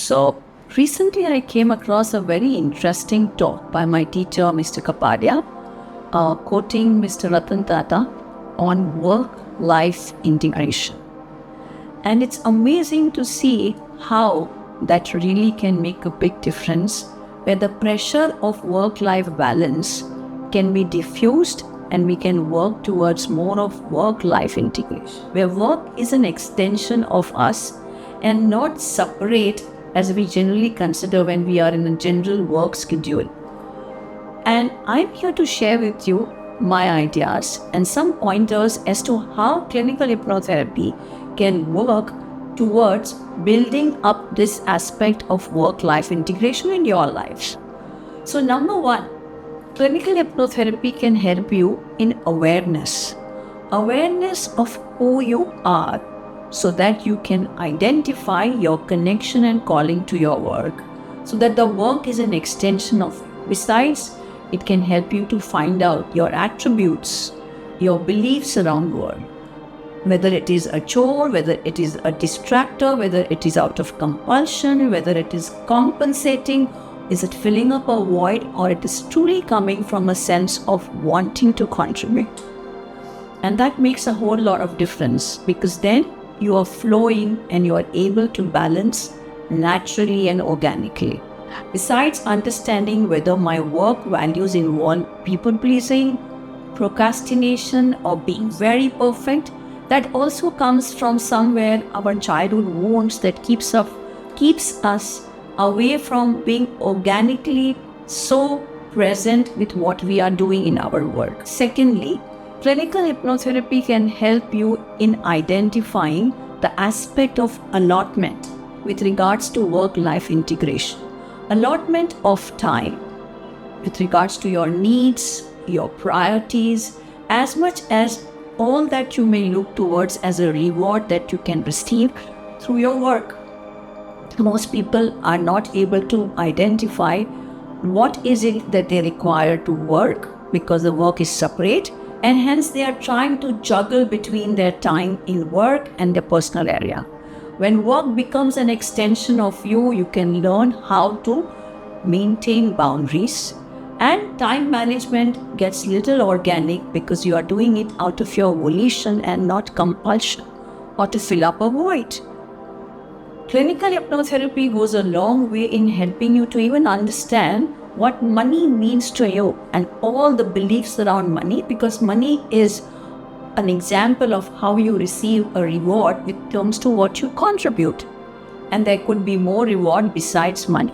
So recently I came across a very interesting talk by my teacher, Mr. Kapadia, quoting Mr. Ratan Tata on work-life integration. And it's amazing to see how that really can make a big difference, where the pressure of work-life balance can be diffused and we can work towards more of work-life integration, where work is an extension of us and not separate as we generally consider when we are in a general work schedule. And I'm here to share with you my ideas and some pointers as to how clinical hypnotherapy can work towards building up this aspect of work-life integration in your lives. So number one, clinical hypnotherapy can help you in awareness of who you are, so that you can identify your connection and calling to your work, so that the work is an extension of you. Besides, it can help you to find out your attributes, your beliefs around work, whether it is a chore, whether it is a distractor, whether it is out of compulsion, whether it is compensating, is it filling up a void, or it is truly coming from a sense of wanting to contribute. And that makes a whole lot of difference, because then you are flowing and you are able to balance naturally and organically. Besides understanding whether my work values involve people-pleasing, procrastination, or being very perfect, that also comes from somewhere our childhood wounds that keeps us away from being organically so present with what we are doing in our work. Secondly, clinical hypnotherapy can help you in identifying the aspect of allotment with regards to work-life integration. Allotment of time with regards to your needs, your priorities, as much as all that you may look towards as a reward that you can receive through your work. Most people are not able to identify what is it that they require to work, because the work is separate, and hence they are trying to juggle between their time in work and their personal area. When work becomes an extension of you, you can learn how to maintain boundaries, and time management gets little organic because you are doing it out of your volition and not compulsion or to fill up a void. Clinical hypnotherapy goes a long way in helping you to even understand what money means to you and all the beliefs around money, because money is an example of how you receive a reward with terms to what you contribute. And there could be more reward besides money.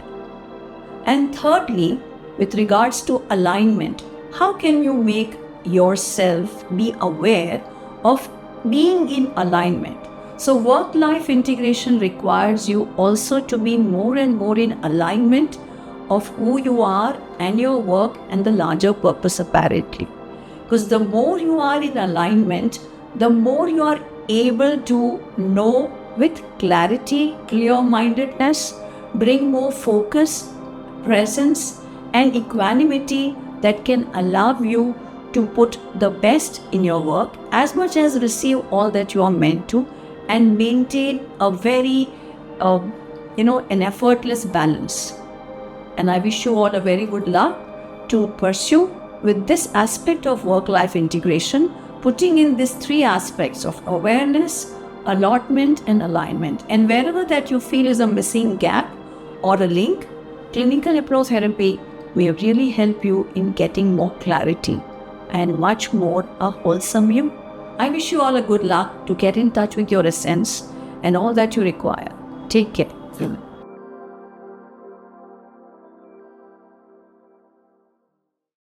And thirdly, with regards to alignment, how can you make yourself be aware of being in alignment? So work-life integration requires you also to be more and more in alignment of who you are and your work and the larger purpose apparently. Because the more you are in alignment, the more you are able to know with clarity, clear-mindedness, bring more focus, presence, and equanimity that can allow you to put the best in your work as much as receive all that you are meant to, and maintain a very, an effortless balance. And I wish you all a very good luck to pursue with this aspect of work-life integration, putting in these three aspects of awareness, allotment, and alignment. And wherever that you feel is a missing gap or a link, clinical hypnotherapy will really help you in getting more clarity and much more a wholesome you. I wish you all a good luck to get in touch with your essence and all that you require. Take care.